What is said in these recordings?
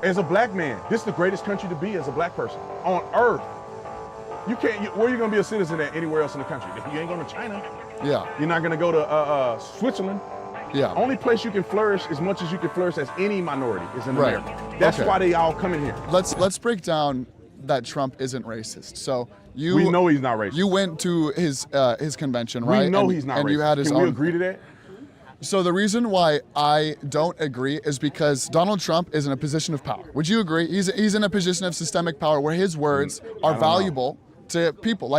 As a black man, this is the greatest country to be as a black person on earth. You can't, where are you gonna be a citizen at anywhere else in the country? You ain't going to China. Yeah. You're not gonna go to Switzerland. Yeah. Only place you can flourish as much as you can flourish as any minority is in America. That's Okay. why they all come in here. Let's break down that Trump isn't racist. So We know he's not racist. You went to his convention, right? We know he's not and racist. You had his Can own. we agree to that? So the reason why I don't agree is because Donald Trump is in a position of power. Would you agree? He's in a position of systemic power where his words are valuable to people,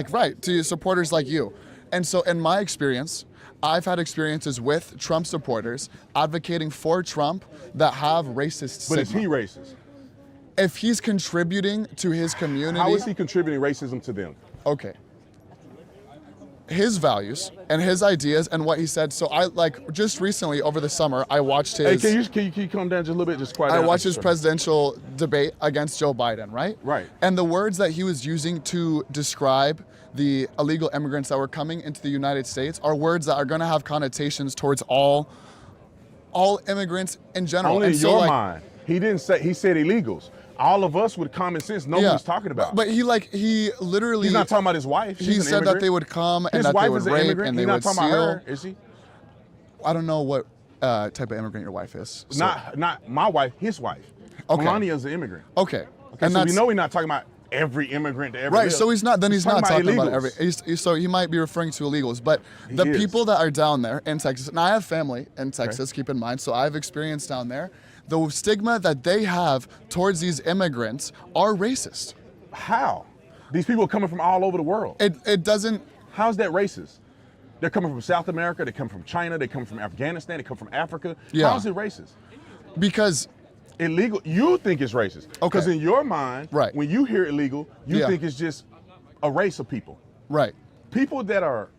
to supporters like you. And so in my experience, I've had experiences with Trump supporters advocating for Trump that have racist But is stigma. he racist? If he's contributing to his community. How is he contributing racism to them? Okay. His values and his ideas and what he said. So I just recently over the summer, I watched his. Hey, can you come down just a little bit? Just quiet down. I watched his presidential debate against Joe Biden, right? Right. And the words that he was using to describe the illegal immigrants that were coming into the United States are words that are going to have connotations towards all immigrants in general. Only and in so, your mind. He didn't say. He said illegals. All of us with common sense know what he's talking about. But he literally. He's not talking about his wife. She's He an said immigrant. that they would come and His that wife they would is an rape immigrant. and they He's not would talking steal. about her, is he? I don't know what type of immigrant your wife is. So. Not my wife. His wife. Okay. Melania's an immigrant. Okay. And so we know he's not talking about every immigrant to every. Right. So he's not. Then he's not talking about every. illegals. So he might be referring to illegals, but the people that are down there in Texas, and I have family in Texas. Keep in mind, so I've experienced down there. The stigma that they have towards these immigrants are racist. How? These people are coming from all over the world. It doesn't. How's that racist? They're coming from South America. They come from China. They come from Afghanistan. They come from Africa. Yeah. How's it racist? Because illegal. You think it's racist. Okay. Because in your mind, right. when you hear illegal, you think it's just a race of people. Right. People that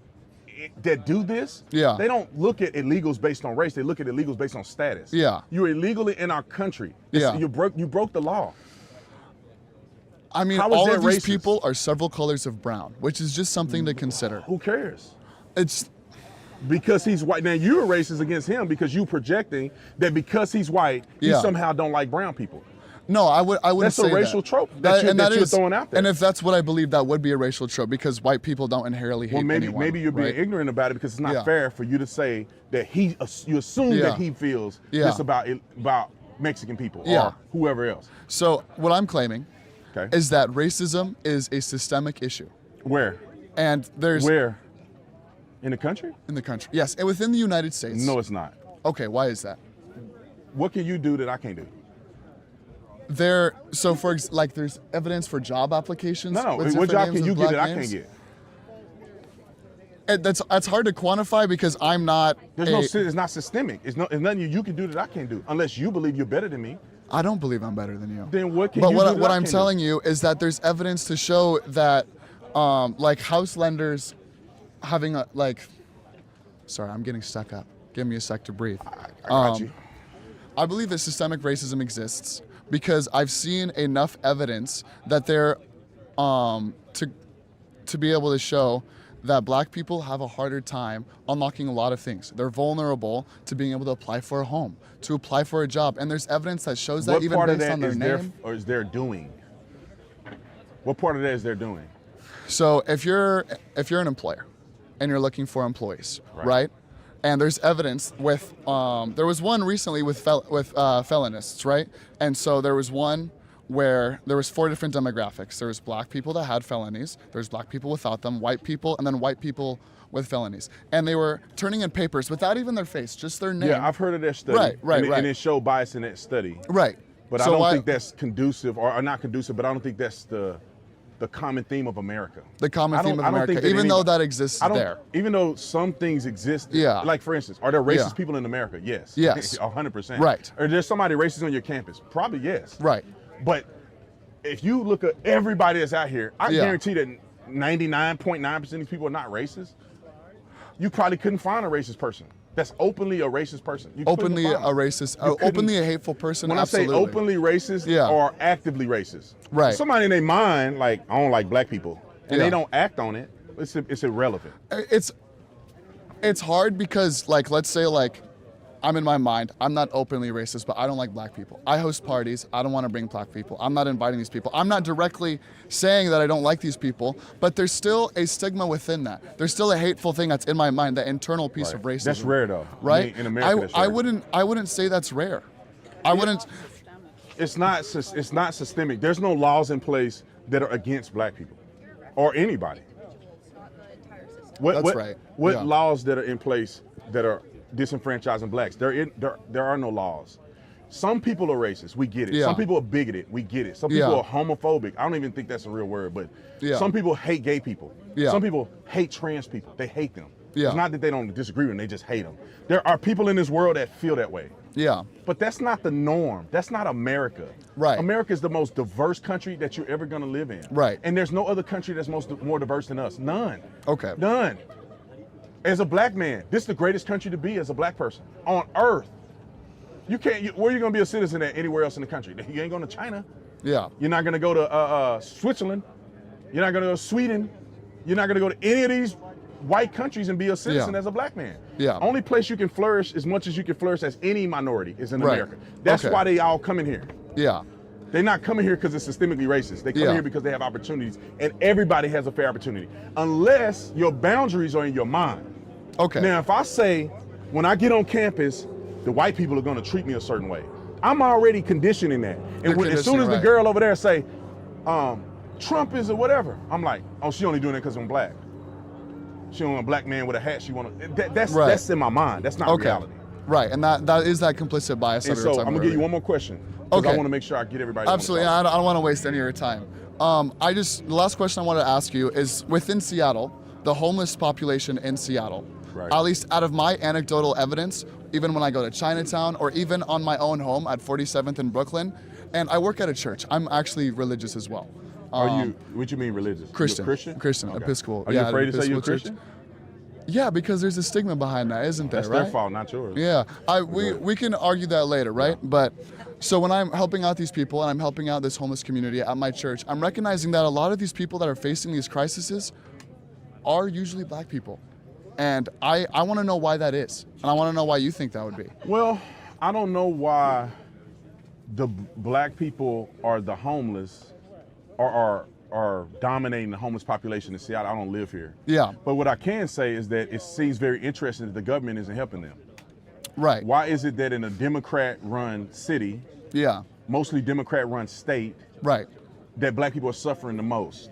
do this, they don't look at illegals based on race. They look at illegals based on status. Yeah. You're illegally in our country. You broke the law. I mean, all of these people are several colors of brown, which is just something to consider. Who cares? It's because he's white. Now you're racist against him because you projecting that because he's white, he somehow don't like brown people. No, I wouldn't That's say that. a racial trope that you're throwing out there. And if that's what I believe, that would be a racial trope because white people don't inherently hate anyone. Maybe you're being ignorant about it because it's not fair for you to say that you assume that he feels this about Mexican people or whoever else. So what I'm claiming is that racism is a systemic issue. Where? And there's where? In the country? In the country, yes, and within the United States. No, it's not. Okay, why is that? What can you do that I can't do? There's evidence for job applications. No, what job can you get that I can't get? That's hard to quantify because I'm not. It's not systemic. It's nothing you can do that I can't do unless you believe you're better than me. I don't believe I'm better than you. Then what can you do? But what I'm telling you is that there's evidence to show that, house lenders having sorry, I'm getting stuck up. Give me a sec to breathe. I got you. I believe that systemic racism exists because I've seen enough evidence that to be able to show that black people have a harder time unlocking a lot of things. They're vulnerable to being able to apply for a home, to apply for a job, and there's evidence that shows that even based on their name. Or is their doing? What part of that is their doing? So if you're an employer and you're looking for employees, right? And there's evidence with, there was one recently with felonists, right? And so there was one where there was 4 different demographics. There was black people that had felonies, there's black people without them, white people, and then white people with felonies. And they were turning in papers without even their face, just their name. Yeah, I've heard of that study. Right. And it showed bias in that study. Right. But so I don't think that's conducive, or not conducive, but I don't think that's the common theme of America. The common theme of America, even though that exists there. Even though some things exist. Yeah. Like, for instance, are there racist people in America? Yes. Yes. 100%. Right. Are there somebody racist on your campus? Probably yes. Right. But if you look at everybody that's out here, I guarantee that 99.9% of these people are not racist. You probably couldn't find a racist person that's openly a racist person. Openly a racist, openly a hateful person. When absolutely. I say openly racist or actively racist, right? Somebody in their mind, like, I don't like black people, and they don't act on it. It's irrelevant. It's hard because, let's say, I'm in my mind, I'm not openly racist, but I don't like black people. I host parties, I don't want to bring black people. I'm not inviting these people. I'm not directly saying that I don't like these people, but there's still a stigma within that. There's still a hateful thing that's in my mind, that internal piece of racism. That's rare though. Right? I mean, in America, that's rare. I wouldn't say that's rare. I wouldn't. It's not systemic. There's no laws in place that are against black people or anybody. What laws that are in place that are disenfranchising blacks? There are no laws. Some people are racist. We get it. Yeah. Some people are bigoted. We get it. Some people are homophobic. I don't even think that's a real word, but some people hate gay people. Yeah. Some people hate trans people. They hate them. Yeah. It's not that they don't disagree with them. They just hate them. There are people in this world that feel that way. Yeah. But that's not the norm. That's not America. Right. America is the most diverse country that you're ever going to live in. Right. And there's no other country that's more diverse than us. None. Okay. None. As a black man, this is the greatest country to be as a black person on earth. You can't. Where are you going to be a citizen at anywhere else in the country? You ain't going to China. Yeah. You're not going to go to Switzerland. You're not going to go to Sweden. You're not going to go to any of these white countries and be a citizen as a black man. Yeah. Only place you can flourish as much as you can flourish as any minority is in America. That's why they all come in here. Yeah. They're not coming here because it's systemically racist. They come here because they have opportunities, and everybody has a fair opportunity, unless your boundaries are in your mind. Okay. Now, if I say, when I get on campus, the white people are going to treat me a certain way, I'm already conditioning that. And as soon as the girl over there say, Trump is or whatever, I'm like, oh, she only doing it because I'm black. She don't want a black man with a hat. She want to. That's in my mind. That's not reality. Right, and that is that complicit bias. And so I'm gonna give you one more question. Okay. I want to make sure I get everybody. Absolutely, I don't want to waste any of your time. The last question I want to ask you is, within Seattle, the homeless population in Seattle, at least out of my anecdotal evidence, even when I go to Chinatown or even on my own home at 47th in Brooklyn, and I work at a church. I'm actually religious as well. Are you? What you mean religious? Christian. Christian? Christian, okay. Episcopal. Are you afraid to say you're a Christian? Yeah, because there's a stigma behind that, isn't there? That's their fault, not yours. Yeah, we can argue that later, right? Yeah. But so when I'm helping out these people and I'm helping out this homeless community at my church, I'm recognizing that a lot of these people that are facing these crises are usually black people. And I want to know why that is. And I want to know why you think that would be. Well, I don't know why the black people or the homeless are dominating the homeless population in Seattle. I don't live here. Yeah. But what I can say is that it seems very interesting that the government isn't helping them. Right. Why is it that in a Democrat-run city, mostly Democrat-run state, that black people are suffering the most?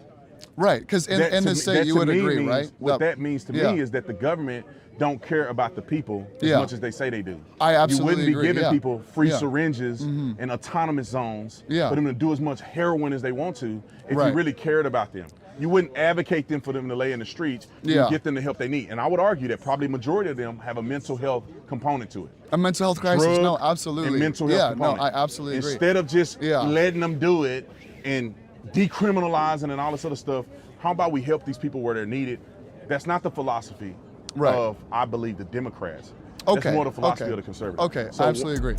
Right, because in the state, you would agree, right? What that means to me is that the government don't care about the people as much as they say they do. I absolutely agree. You wouldn't be giving people free syringes and autonomous zones for them to do as much heroin as they want to if you really cared about them. You wouldn't advocate them for them to lay in the streets. You would get them the help they need. And I would argue that probably majority of them have a mental health component to it. A mental health crisis, no, absolutely. And mental health component. No, I absolutely agree. Instead of just letting them do it and decriminalizing and all this other stuff, how about we help these people where they're needed? That's not the philosophy of, I believe, the Democrats. That's more the philosophy of the conservatives. Okay, I absolutely agree.